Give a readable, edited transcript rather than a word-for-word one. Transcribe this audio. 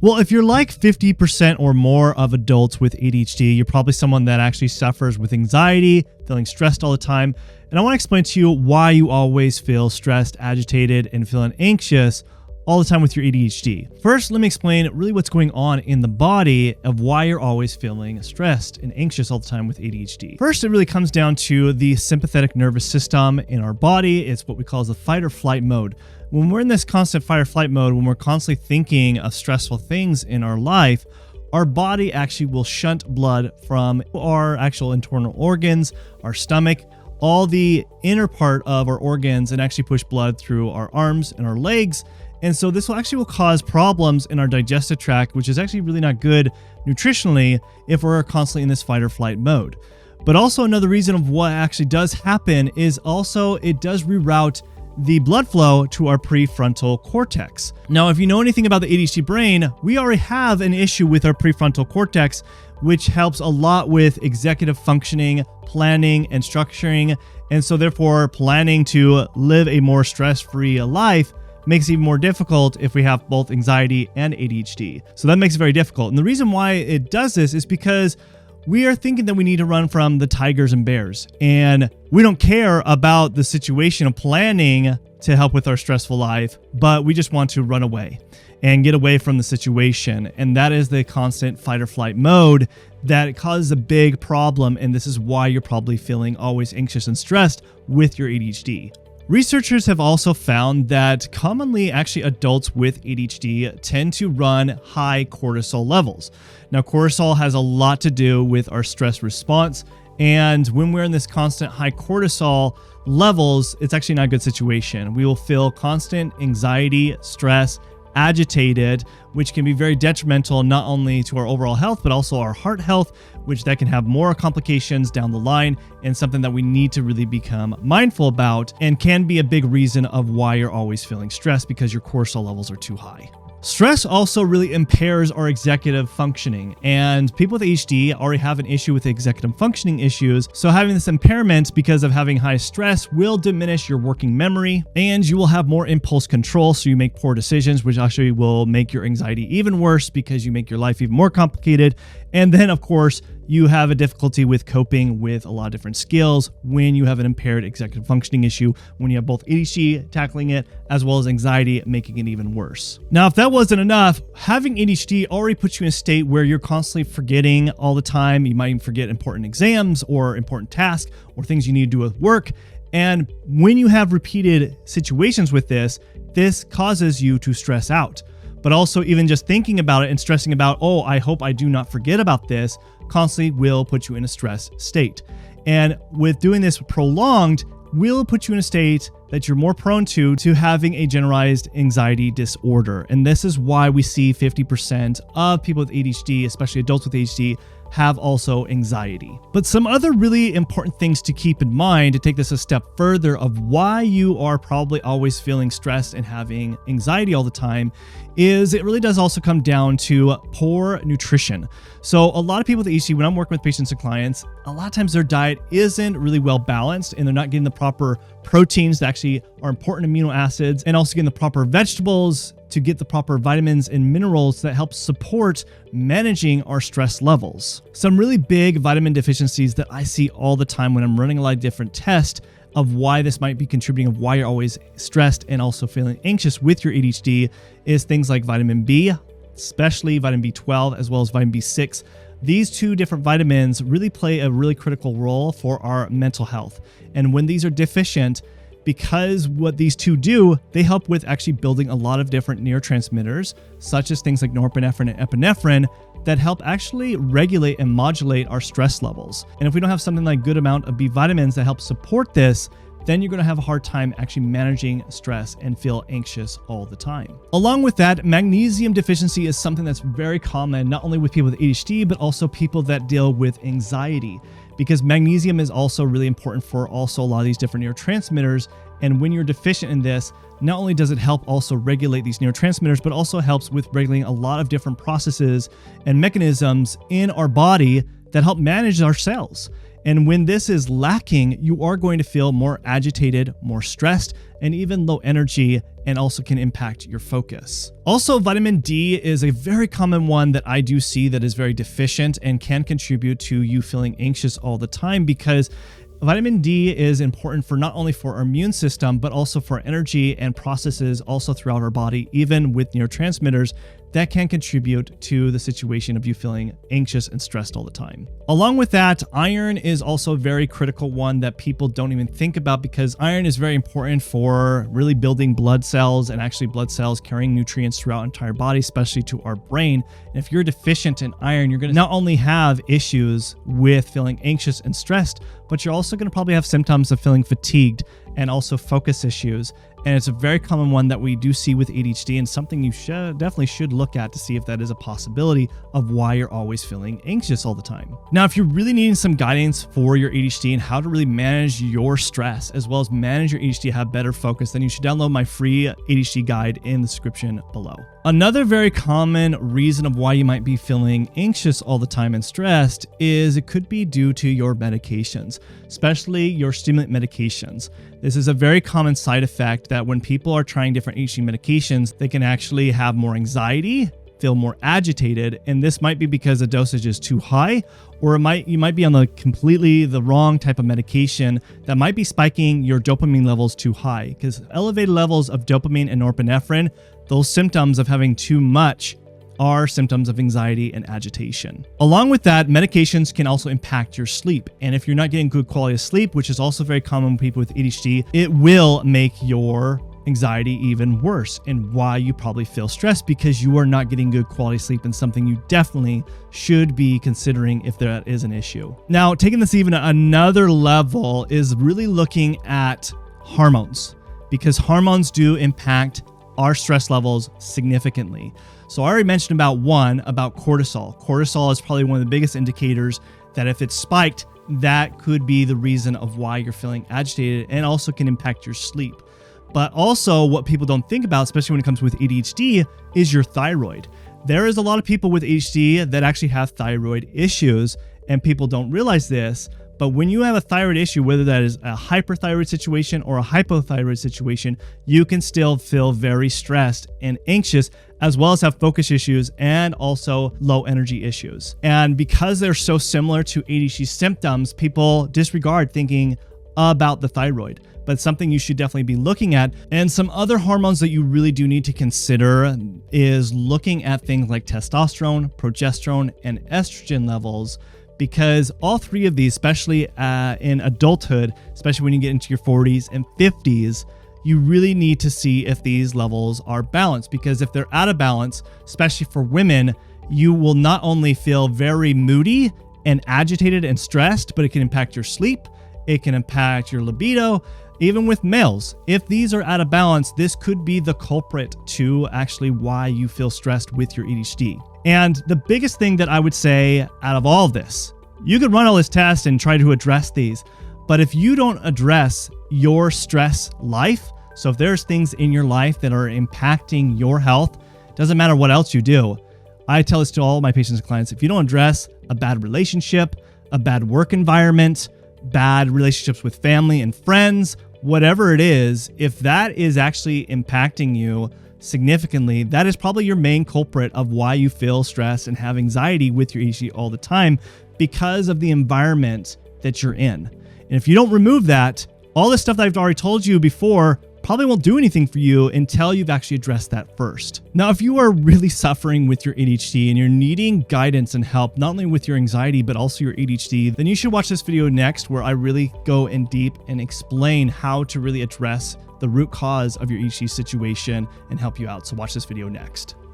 Well, if you're like 50% or more of adults with ADHD, you're probably someone that actually suffers with anxiety, feeling stressed all the time. And I want to explain to you why you always feel stressed, agitated, and feeling anxious all the time with your ADHD. First, let me explain really what's going on in the body of why you're always feeling stressed and anxious all the time with ADHD. First, it really comes down to the sympathetic nervous system in our body. It's what we call the fight or flight mode. When we're in this constant fight or flight mode, when we're constantly thinking of stressful things in our life, our body actually will shunt blood from our actual internal organs, our stomach, all the inner part of our organs, and actually push blood through our arms and our legs. And so this will cause problems in our digestive tract, which is actually really not good nutritionally if we're constantly in this fight or flight mode. But also another reason of what actually does happen is also it does reroute the blood flow to our prefrontal cortex. Now, if you know anything about the ADHD brain, we already have an issue with our prefrontal cortex, which helps a lot with executive functioning, planning, and structuring. And so therefore, planning to live a more stress-free life makes it even more difficult if we have both anxiety and ADHD. So that makes it very difficult. And the reason why it does this is because we are thinking that we need to run from the tigers and bears, and we don't care about the situation of planning to help with our stressful life, but we just want to run away and get away from the situation. And that is the constant fight or flight mode that causes a big problem. And this is why you're probably feeling always anxious and stressed with your ADHD. Researchers have also found that commonly actually adults with ADHD tend to run high cortisol levels. Now, cortisol has a lot to do with our stress response. And when we're in this constant high cortisol levels, it's actually not a good situation. We will feel constant anxiety, stress, agitated, which can be very detrimental not only to our overall health, but also our heart health, which that can have more complications down the line, and something that we need to really become mindful about, and can be a big reason of why you're always feeling stressed because your cortisol levels are too high. Stress also really impairs our executive functioning, and people with ADHD already have an issue with executive functioning issues. So having this impairment because of having high stress will diminish your working memory, and you will have more impulse control. So you make poor decisions, which actually will make your anxiety even worse because you make your life even more complicated. And then of course, you have a difficulty with coping with a lot of different skills when you have an impaired executive functioning issue, when you have both ADHD tackling it, as well as anxiety making it even worse. Now, if that wasn't enough, having ADHD already puts you in a state where you're constantly forgetting all the time. You might even forget important exams or important tasks or things you need to do with work. And when you have repeated situations with this causes you to stress out. But also even just thinking about it and stressing about, oh, I hope I do not forget about this, constantly will put you in a stress state. And with doing this prolonged, will put you in a state that you're more prone to having a generalized anxiety disorder. And this is why we see 50% of people with ADHD, especially adults with ADHD, have also anxiety. But some other really important things to keep in mind to take this a step further of why you are probably always feeling stressed and having anxiety all the time is it really does also come down to poor nutrition. So a lot of people with ADHD, when I'm working with patients and clients, a lot of times their diet isn't really well balanced and they're not getting the proper proteins that actually are important amino acids, and also getting the proper vegetables to get the proper vitamins and minerals that help support managing our stress levels. Some really big vitamin deficiencies that I see all the time when I'm running a lot of different tests of why this might be contributing, of why you're always stressed and also feeling anxious with your ADHD, is things like vitamin B, especially vitamin B12, as well as vitamin B6. These two different vitamins really play a really critical role for our mental health. And when these are deficient, because what these two do, they help with actually building a lot of different neurotransmitters, such as things like norepinephrine and epinephrine, that help actually regulate and modulate our stress levels. And if we don't have something like good amount of B vitamins that help support this, then you're going to have a hard time actually managing stress and feel anxious all the time. Along with that, magnesium deficiency is something that's very common, not only with people with ADHD, but also people that deal with anxiety, because magnesium is also really important for also a lot of these different neurotransmitters. And when you're deficient in this, not only does it help also regulate these neurotransmitters, but also helps with regulating a lot of different processes and mechanisms in our body that help manage our cells. And when this is lacking, you are going to feel more agitated, more stressed, and even low energy, and also can impact your focus. Also, vitamin D is a very common one that I do see that is very deficient and can contribute to you feeling anxious all the time, because vitamin D is important for not only for our immune system, but also for energy and processes also throughout our body, even with neurotransmitters that can contribute to the situation of you feeling anxious and stressed all the time. Along with that, iron is also a very critical one that people don't even think about, because iron is very important for really building blood cells and actually blood cells carrying nutrients throughout our entire body, especially to our brain. And if you're deficient in iron, you're going to not only have issues with feeling anxious and stressed, but you're also going to probably have symptoms of feeling fatigued and also focus issues. And it's a very common one that we do see with ADHD, and something you definitely should look at to see if that is a possibility of why you're always feeling anxious all the time. Now, if you're really needing some guidance for your ADHD and how to really manage your stress as well as manage your ADHD, have better focus, then you should download my free ADHD guide in the description below. Another very common reason of why you might be feeling anxious all the time and stressed is it could be due to your medications, especially your stimulant medications. This is a very common side effect that when people are trying different ADHD medications, they can actually have more anxiety, feel more agitated, and this might be because the dosage is too high, or you might be on the wrong type of medication that might be spiking your dopamine levels too high, because elevated levels of dopamine and norepinephrine, those symptoms of having too much, are symptoms of anxiety and agitation. Along with that, medications can also impact your sleep. And if you're not getting good quality of sleep, which is also very common with people with ADHD, it will make your anxiety even worse, and why you probably feel stressed, because you are not getting good quality sleep, and something you definitely should be considering if that is an issue. Now, taking this even another level is really looking at hormones, because hormones do impact our stress levels significantly. So I already mentioned about cortisol. Cortisol is probably one of the biggest indicators that if it's spiked, that could be the reason of why you're feeling agitated, and also can impact your sleep. But also what people don't think about, especially when it comes with ADHD, is your thyroid. There is a lot of people with ADHD that actually have thyroid issues, and people don't realize this. But when you have a thyroid issue, whether that is a hyperthyroid situation or a hypothyroid situation, you can still feel very stressed and anxious, as well as have focus issues and also low energy issues. And because they're so similar to ADHD symptoms, people disregard thinking about the thyroid, but something you should definitely be looking at. And some other hormones that you really do need to consider is looking at things like testosterone, progesterone, and estrogen levels, because all three of these, especially in adulthood, especially when you get into your 40s and 50s, you really need to see if these levels are balanced, because if they're out of balance, especially for women, you will not only feel very moody and agitated and stressed, but it can impact your sleep, it can impact your libido. Even with males, if these are out of balance, this could be the culprit to actually why you feel stressed with your ADHD. And the biggest thing that I would say out of all of this, you could run all this tests and try to address these, but if you don't address your stress life, so if there's things in your life that are impacting your health, doesn't matter what else you do. I tell this to all my patients and clients: if you don't address a bad relationship, a bad work environment, bad relationships with family and friends, whatever it is, if that is actually impacting you significantly, that is probably your main culprit of why you feel stressed and have anxiety with your ADHD all the time, because of the environment that you're in. And if you don't remove that, all this stuff that I've already told you before probably won't do anything for you until you've actually addressed that first. Now, if you are really suffering with your ADHD and you're needing guidance and help, not only with your anxiety, but also your ADHD, then you should watch this video next, where I really go in deep and explain how to really address the root cause of your ADHD situation and help you out. So watch this video next.